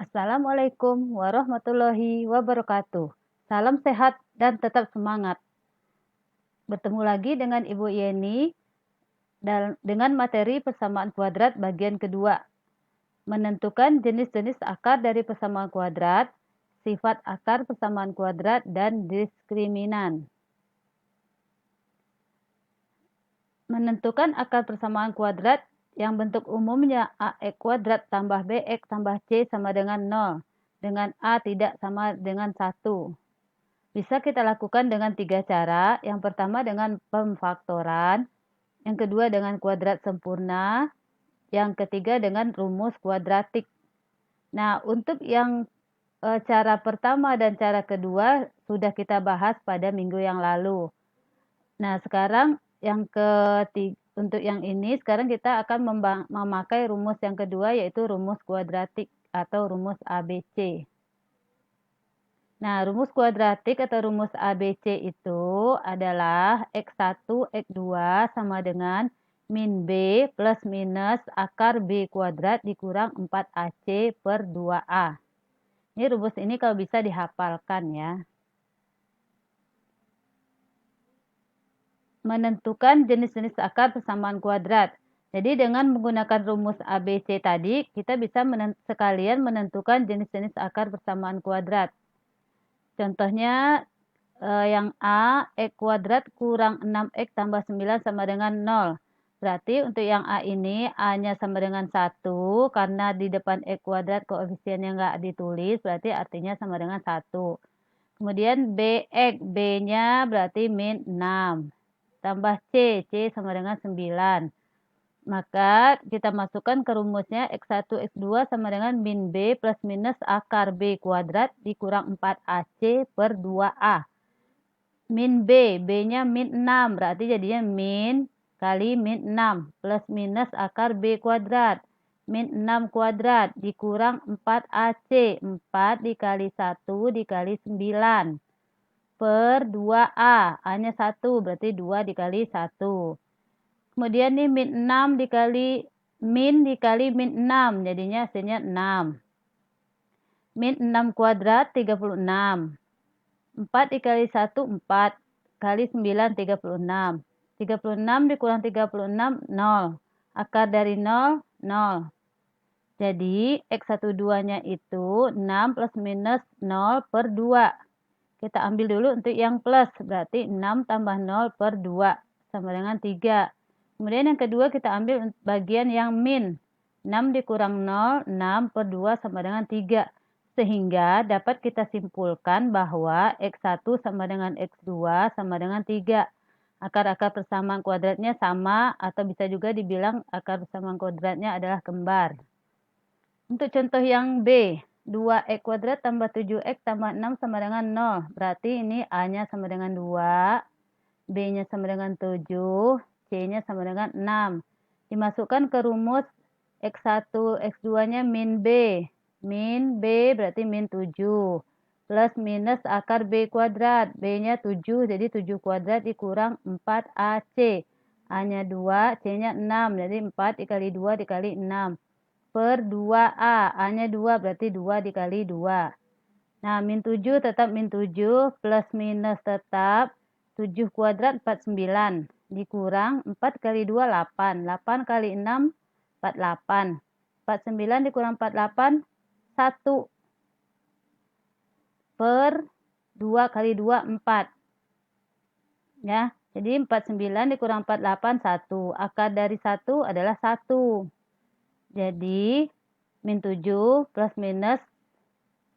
Assalamualaikum warahmatullahi wabarakatuh. Salam sehat dan tetap semangat. Bertemu lagi dengan Ibu Yeni dengan materi persamaan kuadrat bagian kedua. Menentukan jenis-jenis akar dari persamaan kuadrat, sifat akar persamaan kuadrat, dan diskriminan. Menentukan akar persamaan kuadrat yang bentuk umumnya AX kuadrat tambah BX tambah C sama dengan 0, dengan A tidak sama dengan 1. Bisa kita lakukan dengan 3 cara. Yang pertama dengan pemfaktoran, yang kedua dengan kuadrat sempurna, yang ketiga dengan rumus kuadratik. Nah, untuk yang cara pertama dan cara kedua sudah kita bahas pada minggu yang lalu. Nah, sekarang untuk yang ini sekarang kita akan memakai rumus yang kedua, yaitu rumus kuadratik atau rumus ABC. Nah, rumus kuadratik atau rumus ABC itu adalah X1, X2 sama dengan min B plus minus akar B kuadrat dikurang 4AC per 2A. Ini rumus ini kalau bisa dihafalkan ya. Menentukan jenis-jenis akar persamaan kuadrat. Jadi dengan menggunakan rumus ABC tadi, kita bisa sekalian menentukan jenis-jenis akar persamaan kuadrat. Contohnya yang A, X kuadrat kurang 6X tambah 9 sama dengan 0. Berarti untuk yang A ini, A-nya sama dengan 1, karena di depan X kuadrat koefisiennya nggak ditulis, berarti artinya sama dengan 1. Kemudian BX, B-nya berarti min 6. Tambah C, C sama dengan 9. Maka kita masukkan ke rumusnya X1, X2 sama dengan min B plus minus akar B kuadrat dikurang 4AC per 2A. Min B, B-nya min 6, berarti jadinya min kali min 6 plus minus akar B kuadrat. Min 6 kuadrat dikurang 4AC, 4 dikali 1 dikali 9 per 2A, A-nya 1, berarti 2 dikali 1. Kemudian nih min 6 dikali min 6, jadinya hasilnya 6. Min 6 kuadrat 36. 4 dikali 1, 4. Kali 9, 36. 36 dikurang 36, 0. Akar dari 0, 0. Jadi, X12-nya itu 6 plus minus 0 per 2. Kita ambil dulu untuk yang plus, berarti 6 tambah 0 per 2, sama dengan 3. Kemudian yang kedua kita ambil bagian yang min. 6 dikurang 0, 6 per 2 sama dengan 3. Sehingga dapat kita simpulkan bahwa X1 sama dengan X2 sama dengan 3. Akar-akar persamaan kuadratnya sama, atau bisa juga dibilang akar persamaan kuadratnya adalah kembar. Untuk contoh yang B, 2X kuadrat tambah 7X tambah 6 sama dengan 0. Berarti ini A-nya sama dengan 2, B-nya sama dengan 7, C-nya sama dengan 6. Dimasukkan ke rumus X1, X2-nya min B. Min B berarti min 7. Plus minus akar B kuadrat. B-nya 7, jadi 7 kuadrat dikurang 4AC. A-nya 2, C-nya 6, jadi 4 dikali 2 dikali 6. Per 2A, A-nya 2, berarti 2 dikali 2. Nah, min 7 tetap min 7, plus minus tetap 7 kuadrat 49, dikurang 4 kali 2, 8. 8 kali 6, 48. 49 dikurang 48, 1. Per 2 kali 2, 4. Ya, jadi 49 dikurang 48, 1. Akar dari 1 adalah 1. Jadi, min 7 plus minus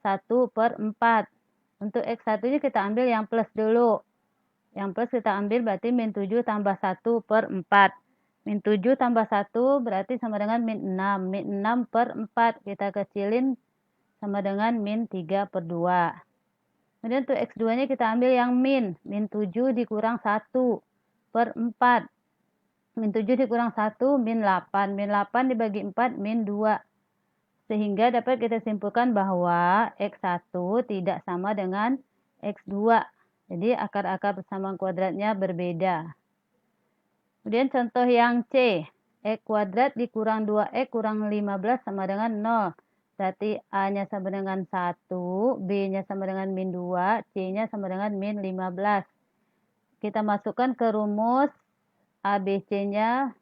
1 per 4. Untuk X1 ini kita ambil yang plus dulu. Yang plus kita ambil berarti min 7 tambah 1 per 4. Min 7 tambah 1 berarti sama dengan min 6. Min 6 per 4 kita kecilin sama dengan min 3 per 2. Kemudian untuk X2-nya kita ambil yang min. Min 7 dikurang 1 per 4. Min 7 dikurang 1, min 8. Min 8 dibagi 4, min 2. Sehingga dapat kita simpulkan bahwa X1 tidak sama dengan X2. Jadi akar-akar persamaan kuadratnya berbeda. Kemudian contoh yang C. X kuadrat dikurang 2X kurang 15 sama dengan 0. berarti A-nya sama dengan 1, B-nya sama dengan min 2, C-nya sama dengan min 15. Kita masukkan ke rumus ABC-nya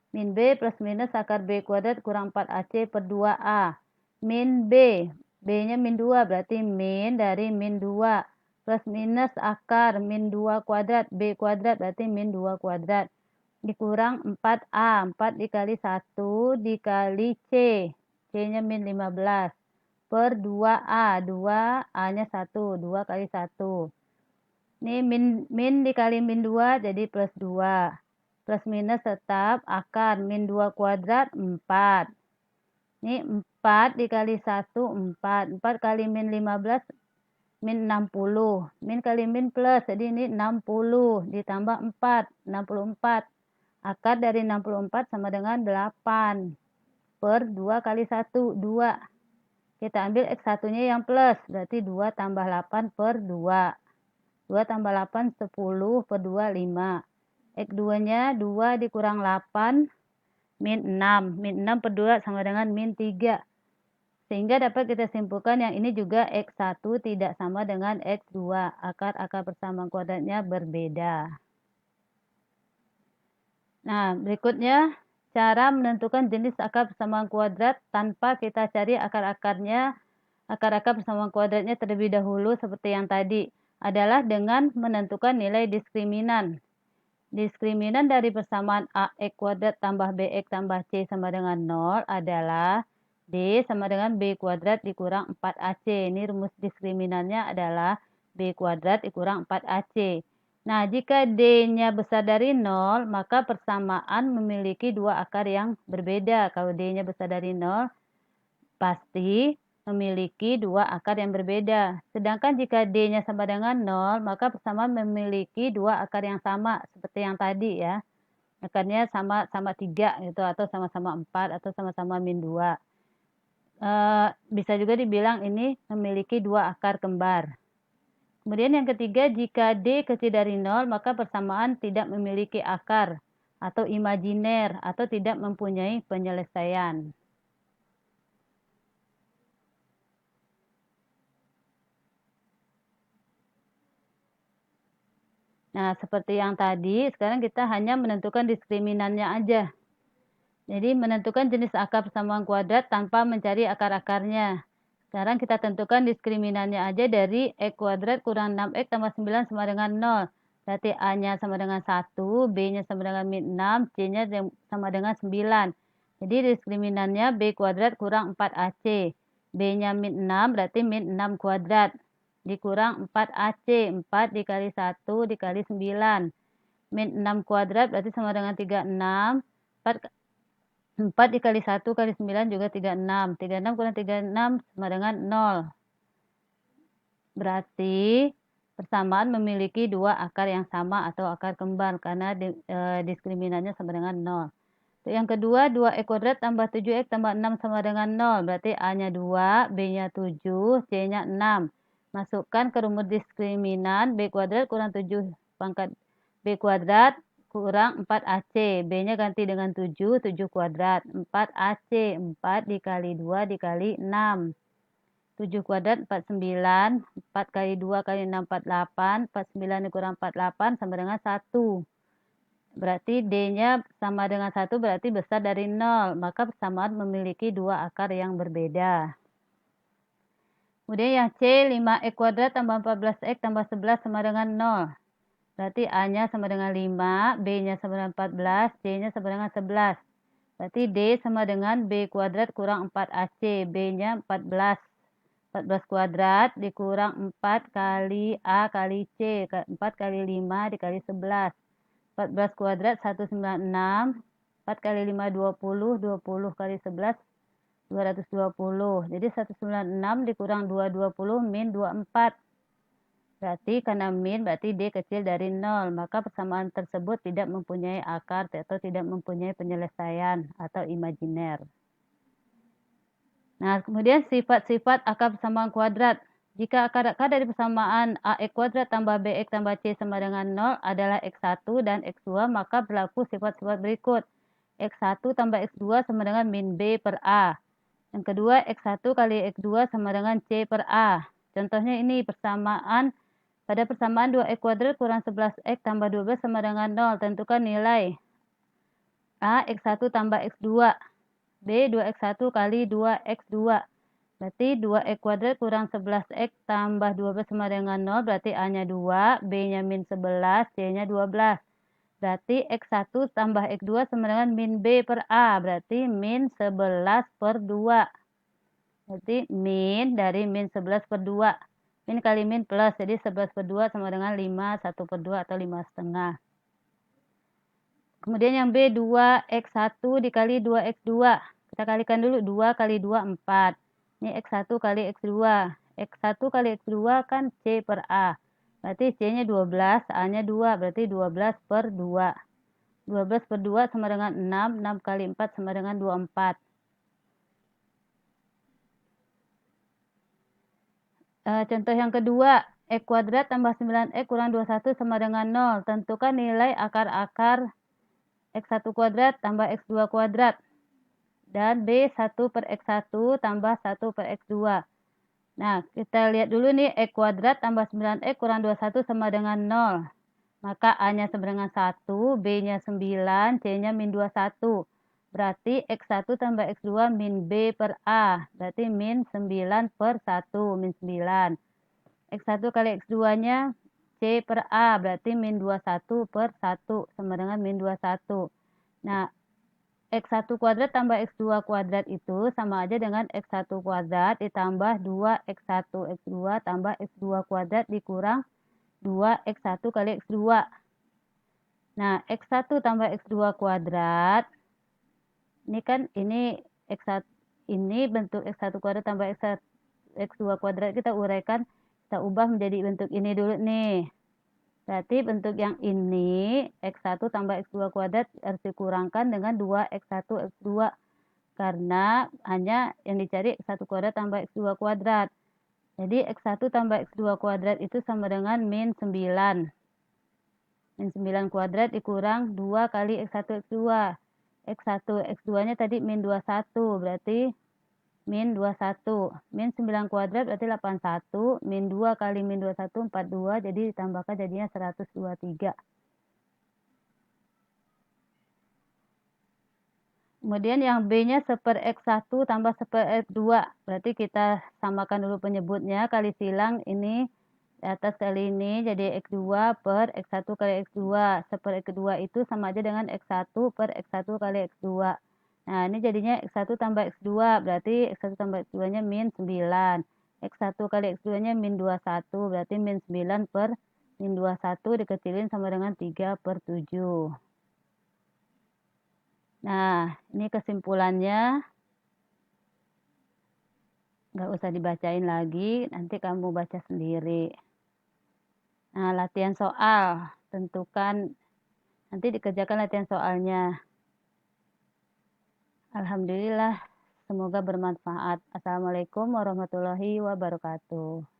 min B plus minus akar B kuadrat kurang 4AC per 2A. Min B, B-nya min 2 berarti min dari min 2 plus minus akar min 2 kuadrat, B kuadrat berarti min 2 kuadrat. Dikurang 4A, 4 dikali 1 dikali C, C-nya min 15 per 2A, 2A-nya 1, 2 kali 1. Ini min dikali min 2 jadi plus 2. Plus minus tetap akar min 2 kuadrat 4. Ini 4 dikali 1, 4. 4 kali min 15, min 60. Min kali min plus, jadi ini 60 ditambah 4, 64. Akar dari 64 sama dengan 8. Per 2 kali 1, 2. Kita ambil X1-nya yang plus, berarti 2 tambah 8 per 2. 2 tambah 8, 10 per 2, 5. X2-nya 2 dikurang 8, min 6. Min 6 per 2 sama dengan min 3. Sehingga dapat kita simpulkan yang ini juga X1 tidak sama dengan X2. Akar-akar persamaan kuadratnya berbeda. Nah, berikutnya cara menentukan jenis akar persamaan kuadrat tanpa kita cari akar-akarnya, akar-akar persamaan kuadratnya terlebih dahulu seperti yang tadi, adalah dengan menentukan nilai diskriminan. Diskriminan dari persamaan AX kuadrat tambah BX tambah C sama dengan 0 adalah D sama dengan B kuadrat dikurang 4AC. Ini rumus diskriminannya adalah B kuadrat dikurang 4AC. Nah, jika D-nya besar dari 0, maka persamaan memiliki dua akar yang berbeda. Kalau D-nya besar dari 0, pasti memiliki dua akar yang berbeda. Sedangkan jika D-nya sama dengan 0, maka persamaan memiliki dua akar yang sama, seperti yang tadi ya. Akarnya sama-sama 3 gitu, atau sama-sama 4, atau sama-sama min 2. Bisa juga dibilang ini memiliki dua akar kembar. Kemudian yang ketiga, jika D kecil dari 0, maka persamaan tidak memiliki akar atau imajiner atau tidak mempunyai penyelesaian. Nah, seperti yang tadi, sekarang kita hanya menentukan diskriminannya aja. Jadi, menentukan jenis akar persamaan kuadrat tanpa mencari akar-akarnya. Sekarang kita tentukan diskriminannya aja dari X kuadrat kurang 6X tambah 9 sama dengan 0. Berarti A-nya sama dengan 1, B-nya sama dengan min 6, C-nya sama dengan 9. Jadi diskriminannya B kuadrat kurang 4AC. B-nya min 6 berarti min 6 kuadrat. Dikurang 4AC. 4 dikali 1 dikali 9. Min 6 kuadrat berarti sama dengan 36. 4 dikali 1 kali 9 juga 36. 36 kurang 36 sama dengan 0. Berarti persamaan memiliki dua akar yang sama atau akar kembar karena diskriminannya sama dengan 0. Yang kedua, 2x kuadrat tambah 7x tambah 6 sama dengan 0. Berarti A-nya 2, B-nya 7, C-nya 6. Masukkan ke rumus diskriminan B kuadrat kurang 7 pangkat B kuadrat kurang 4AC. B-nya ganti dengan 7, 7 kuadrat. 4AC, 4 dikali 2 dikali 6. 7 kuadrat 49, 4 kali 2 kali 6, 48. 49 dikurang 48 sama dengan 1. Berarti D-nya sama dengan 1 berarti besar dari 0. Maka persamaan memiliki dua akar yang berbeda. Kemudian yang C, 5x kuadrat tambah 14x tambah 11 sama dengan 0. Berarti A-nya sama dengan 5, B-nya sama dengan 14, C-nya sama dengan 11. Berarti D sama dengan B kuadrat kurang 4AC. B-nya 14. 14 kuadrat dikurang 4 kali A kali C. 4 kali 5 dikali 11. 14 kuadrat 196. 4 kali 5 20. 20 kali 11 220. Jadi 196 dikurang 220 min 24. Berarti karena min berarti D kecil dari 0. Maka persamaan tersebut tidak mempunyai akar atau tidak mempunyai penyelesaian atau imajiner. Nah, kemudian sifat-sifat akar persamaan kuadrat. Jika akar-akar dari persamaan AX kuadrat tambah BX tambah C sama dengan 0 adalah X1 dan X2, maka berlaku sifat-sifat berikut. X1 tambah X2 sama dengan min B per A. Yang kedua, X1 kali X2 sama dengan C per A. Contohnya ini persamaan. Pada persamaan 2X kuadrat kurang 11X tambah 12 sama dengan 0. Tentukan nilai A, X1 tambah X2. B, 2X1 kali 2X2. Berarti 2X kuadrat kurang 11X tambah 12 sama dengan 0. Berarti A-nya 2, B-nya min 11, C-nya 12. Berarti X1 tambah X2 sama dengan min B per A. Berarti min 11 per 2. Berarti min dari min 11 per 2. Min kali min plus. Jadi 11 per 2 sama dengan 5, 1 per 2 atau 5 setengah. Kemudian yang B, 2X1 dikali 2X2. Kita kalikan dulu. 2 kali 2, 4. Ini X1 kali X2. X1 kali X2 kan C per A. Berarti C-nya 12, A-nya 2. Berarti 12 per 2. 12 per 2 sama dengan 6. 6 kali 4 sama dengan 24. Contoh yang kedua, X kuadrat tambah 9X kurang 21 sama dengan 0. Tentukan nilai akar-akar X1 kuadrat tambah X2 kuadrat. Dan B 1 per X1 tambah 1 per X2. Nah, kita lihat dulu nih, X kuadrat tambah 9X kurang 21 sama dengan 0. Maka A-nya sama dengan 1, B-nya 9, C-nya min 21. Berarti X1 tambah X2 min B per A. Berarti min 9 per 1, min 9. X1 kali X2-nya C per A. Berarti min 21 per 1 sama dengan min 21. Nah, X1 kuadrat tambah X2 kuadrat itu sama aja dengan X1 kuadrat ditambah 2X1 X2 tambah X2 kuadrat dikurang 2X1 kali X2. Nah, X1 tambah X2 kuadrat. Ini kan ini X1, ini bentuk X1 kuadrat tambah X2 kuadrat kita uraikan, kita ubah menjadi bentuk ini dulu nih. Berarti bentuk yang ini X1 tambah X2 kuadrat harus dikurangkan dengan 2X1 X2. Karena hanya yang dicari X1 kuadrat tambah X2 kuadrat. Jadi X1 tambah X2 kuadrat itu sama dengan min 9. Min 9 kuadrat dikurang 2 kali X1 X2. X1 X2-nya tadi min 21. Berarti min 21. Min 9 kuadrat berarti 81. Min 2 kali min 21, 42. Jadi ditambahkan jadinya 123. Kemudian yang B-nya 1/X1 tambah 1/X2. Berarti kita samakan dulu penyebutnya. Kali silang ini di atas kali ini jadi X2 per X1 kali X2. 1/X2 itu sama aja dengan X1 per X1 kali X2. Nah, ini jadinya X1 tambah X2. Berarti X1 tambah X2-nya min 9. X1 kali X2-nya min 21. Berarti min 9 per min 21 dikecilin sama dengan 3 per 7. Nah, ini kesimpulannya. Nggak usah dibacain lagi, nanti kamu baca sendiri. Nah, latihan soal. Tentukan, nanti dikerjakan latihan soalnya. Alhamdulillah, semoga bermanfaat. Assalamualaikum warahmatullahi wabarakatuh.